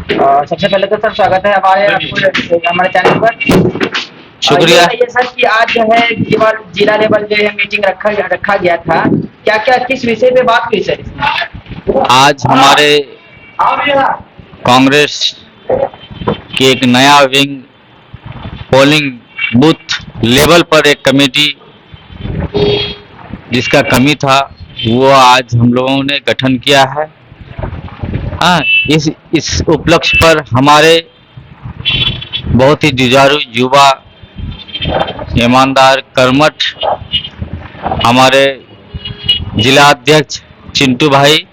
सबसे पहले तो सर स्वागत है हमारे चैनल पर। ये शुक्रिया। बताइए सर कि आज जो है जिला लेवल जो है मीटिंग रखा गया था, क्या क्या किस विषय पे बात हुई सर इसमें? आज हमारे कांग्रेस की एक नया विंग पोलिंग बूथ लेवल पर एक कमेटी जिसका कमी था वो आज हम लोगों ने गठन किया है। हाँ, इस उपलक्ष्य पर हमारे बहुत ही जुझारू युवा, ईमानदार, कर्मठ हमारे जिला अध्यक्ष चिंटू भाई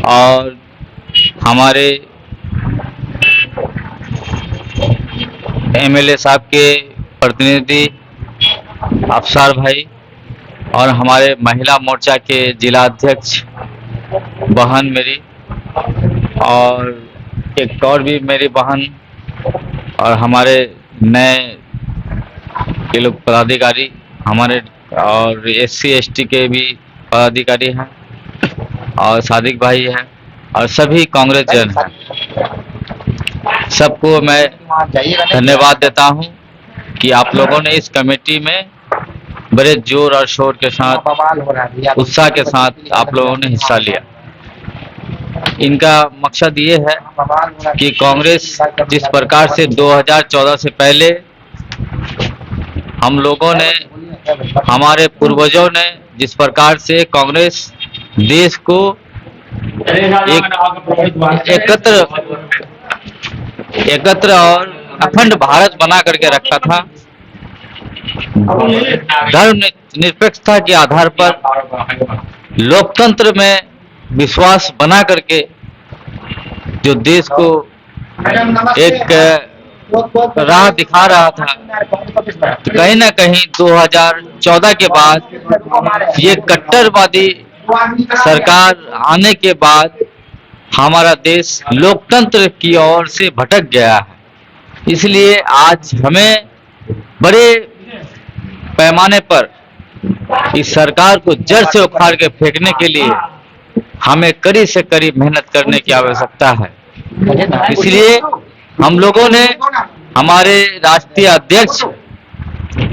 और हमारे एमएलए साहब के प्रतिनिधि अफसार भाई और हमारे महिला मोर्चा के जिला अध्यक्ष बहन मेरी और एक और भी मेरी बहन और हमारे नए के लोग पदाधिकारी हमारे और एससी एसटी के भी पदाधिकारी हैं और सादिक भाई हैं और सभी कांग्रेस जन हैं। सबको मैं धन्यवाद देता हूं कि आप लोगों ने इस कमेटी में बड़े जोर और शोर के साथ, उत्साह के साथ आप लोगों ने हिस्सा लिया। इनका मकसद ये है कि कांग्रेस जिस प्रकार से 2014 से पहले हम लोगों ने, हमारे पूर्वजों ने जिस प्रकार से कांग्रेस देश को एकत्र और अखंड भारत बना करके रखा था, धर्म निरपेक्षता के आधार पर लोकतंत्र में विश्वास बना करके जो देश को एक राह दिखा रहा था, तो कहीं ना कहीं 2014 के बाद ये कट्टरवादी सरकार आने के बाद हमारा देश लोकतंत्र की ओर से भटक गया है। इसलिए आज हमें बड़े पैमाने पर इस सरकार को जड़ से उखाड़ के फेंकने के लिए हमें कड़ी से कड़ी मेहनत करने की आवश्यकता है। इसलिए हम लोगों ने, हमारे राष्ट्रीय अध्यक्ष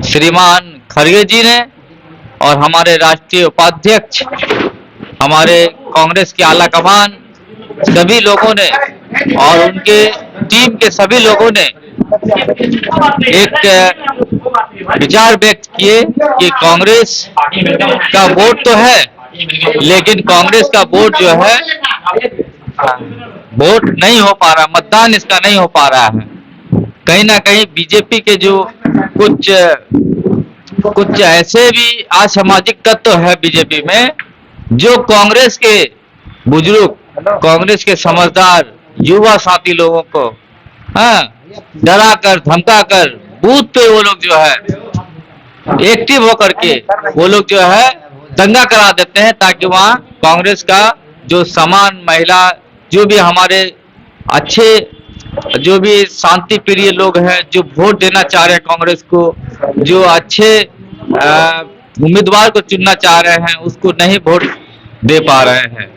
श्रीमान खड़गे जी ने और हमारे राष्ट्रीय उपाध्यक्ष, हमारे कांग्रेस के आला कमान सभी लोगों ने और उनके टीम के सभी लोगों ने एक विचार व्यक्त किए कि कांग्रेस का वोट तो है, लेकिन कांग्रेस का वोट जो है वोट नहीं हो पा रहा, मतदान इसका नहीं हो पा रहा है। कहीं ना कहीं बीजेपी के जो कुछ ऐसे भी असामाजिक तत्व है बीजेपी में, जो कांग्रेस के बुजुर्ग, कांग्रेस के समझदार युवा साथी लोगों को डरा कर धमका कर बूथ पे वो लोग जो है एक्टिव होकर के वो लोग जो है दंगा करा देते हैं, ताकि वहाँ कांग्रेस का जो समान महिला, जो भी हमारे अच्छे, जो भी शांति प्रिय लोग हैं, जो वोट देना चाह रहे हैं कांग्रेस को, जो अच्छे उम्मीदवार को चुनना चाह रहे हैं, उसको नहीं वोट दे पा रहे हैं।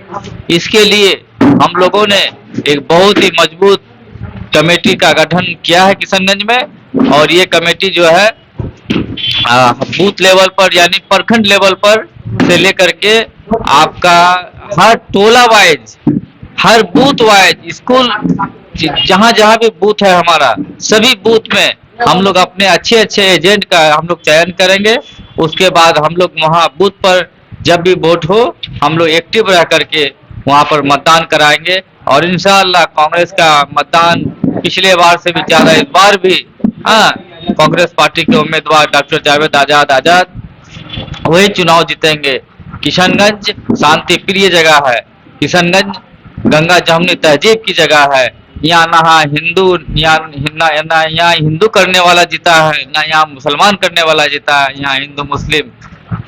इसके लिए हम लोगों ने एक बहुत ही मजबूत कमेटी का गठन किया है किशनगंज में, और ये कमेटी जो है बूथ लेवल पर यानी प्रखंड लेवल पर से लेकर के आपका हर टोला वाइज, हर बूथ वाइज, स्कूल जहां जहां भी बूथ है हमारा, सभी बूथ में हम लोग अपने अच्छे अच्छे एजेंट का हम लोग चयन करेंगे। उसके बाद हम लोग वहां बूथ पर जब भी वोट हो हम लोग एक्टिव रह करके वहां पर मतदान कराएंगे, और इंशाअल्लाह कांग्रेस का मतदान पिछले बार से भी ज्यादा इस बार भी कांग्रेस पार्टी के उम्मीदवार डॉक्टर जावेद आजाद वही चुनाव जीतेंगे। किशनगंज शांति प्रिय जगह है, किशनगंज गंगा जमुनी तहजीब की जगह है। यहाँ ना हिंदू करने वाला जीता है, ना यहाँ मुसलमान करने वाला जीता है। यहाँ हिंदू मुस्लिम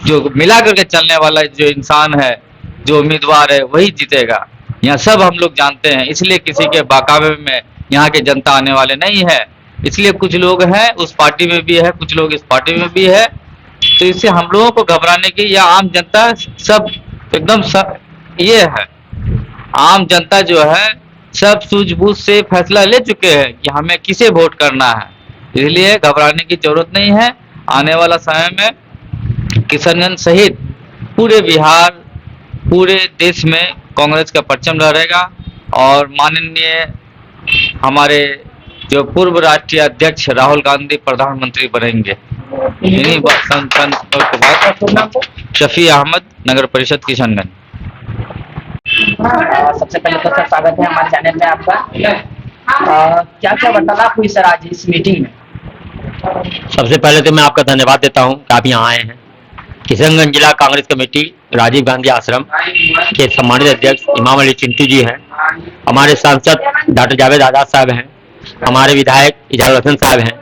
जो मिला करके चलने वाला जो इंसान है, जो उम्मीदवार है, वही जीतेगा। यहाँ सब हम लोग जानते हैं, इसलिए किसी के बहकावे में यहाँ के जनता आने वाले नहीं है। इसलिए कुछ लोग हैं उस पार्टी में भी है, कुछ लोग इस पार्टी में भी है, तो इससे हम लोगों को घबराने की, या आम जनता सब एकदम ये है, आम जनता जो है सब सूझबूझ से फैसला ले चुके हैं कि हमें किसे वोट करना है, इसलिए घबराने की जरूरत नहीं है। आने वाला समय में किशनगंज सहित पूरे बिहार, पूरे देश में कांग्रेस का परचम लहरेगा और माननीय हमारे जो पूर्व राष्ट्रीय अध्यक्ष राहुल गांधी प्रधानमंत्री बनेंगे। इन्हीं संकल्पों के बाद शफी अहमद, नगर परिषद किशनगंज। सबसे पहले तो सर स्वागत है हमारे चैनल में आपका। क्या क्या वार्तालाप हुई सर आज इस मीटिंग में? सबसे पहले तो मैं आपका धन्यवाद देता हूं कि आप यहाँ आए हैं। किशनगंज जिला कांग्रेस कमेटी राजीव गांधी आश्रम के सम्मानित अध्यक्ष इमाम अली चिंटू जी हैं, हमारे सांसद डॉक्टर जावेद आजाद साहब हैं, हमारे विधायक इजहारुल हसन साहब हैं।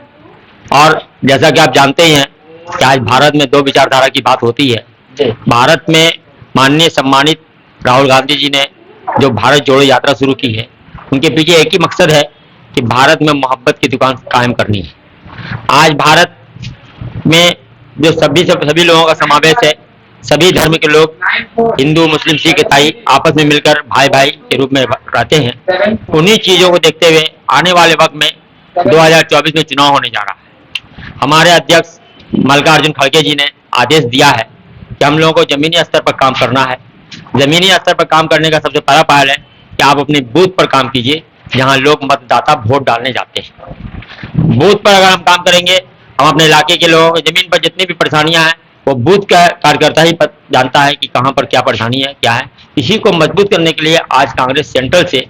और जैसा कि आप जानते ही हैं कि आज भारत में दो विचारधारा की बात होती है। भारत में माननीय सम्मानित राहुल गांधी जी ने जो भारत जोड़ो यात्रा शुरू की है, उनके पीछे एक ही मकसद है कि भारत में मोहब्बत की दुकान कायम करनी है। आज भारत में जो सभी लोगों का समावेश है, सभी धर्म के लोग, हिंदू, मुस्लिम, सिख, ईसाई आपस में मिलकर भाई भाई के रूप में रहते हैं। उन्हीं चीजों को देखते हुए आने वाले वक्त में 2024 में चुनाव होने जा रहा है। हमारे अध्यक्ष मल्लिकार्जुन खड़गे जी ने आदेश दिया है कि हम लोगों को जमीनी स्तर पर काम करना है। जमीनी स्तर पर काम करने का सबसे पहला पहल है कि आप अपने बूथ पर काम कीजिए, जहां लोग मतदाता वोट डालने जाते हैं। बूथ पर अगर हम काम करेंगे, हम अपने इलाके के लोगों को जमीन पर जितनी भी परेशानियां हैं वो बूथ का कार्यकर्ता ही जानता है कि कहां पर क्या परेशानी है, क्या है। इसी को मजबूत करने के लिए आज कांग्रेस सेंट्रल से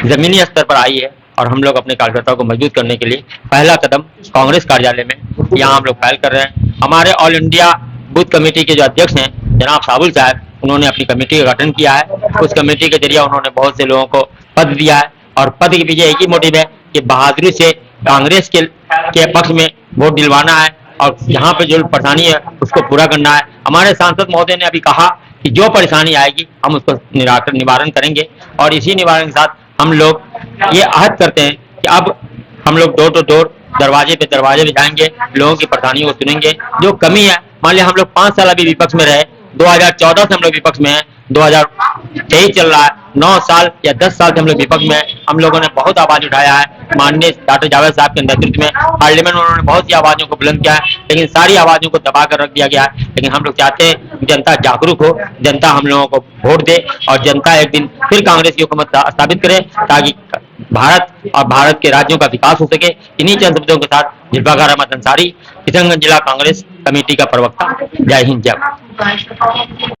जमीनी स्तर पर आई है और हम लोग अपने कार्यकर्ताओं को मजबूत करने के लिए पहला कदम कांग्रेस कार्यालय में यहाँ हम लोग पहल कर रहे हैं। हमारे ऑल इंडिया बूथ कमेटी के जो अध्यक्ष हैं जनाब साबुल साहब, उन्होंने अपनी कमेटी का गठन किया है। उस कमेटी के जरिए उन्होंने बहुत से लोगों को पद दिया है और पद के पीछे एक ही मोटिव है कि बहादुरी से कांग्रेस के पक्ष में वोट दिलवाना है और यहाँ पे जो परेशानी है उसको पूरा करना है। हमारे सांसद महोदय ने अभी कहा कि जो परेशानी आएगी हम उसको निवारण करेंगे और इसी निवारण के साथ हम लोग ये आहत करते हैं कि अब हम लोग डोर टू डोर, दरवाजे पे जाएंगे, लोगों की परेशानियों को सुनेंगे। जो कमी है, मान लिया हम लोग 5 साल अभी विपक्ष में रहे, 2014 से हम लोग विपक्ष में हैं, 2023 चल रहा है, 9 साल या 10 साल से हम लोग विपक्ष में हैं। हम लोगों ने बहुत आवाज उठाया है। माननीय डॉक्टर जावेद साहब के नेतृत्व में पार्लियामेंट में उन्होंने बहुत सी आवाजों को बुलंद किया है, लेकिन सारी आवाजों को दबा कर रख दिया गया है। लेकिन हम लोग चाहते हैं जनता जागरूक हो, जनता हम लोगों को वोट दे और जनता एक दिन फिर कांग्रेस की हुकूमत स्थापित करे, ताकि भारत और भारत के राज्यों का विकास हो सके। इन्हीं चंद शब्दों के साथ जुल्फाकार अहमद अंसारी, किशनगंज जिला कांग्रेस कमेटी का प्रवक्ता। जय हिंद, जय भारत।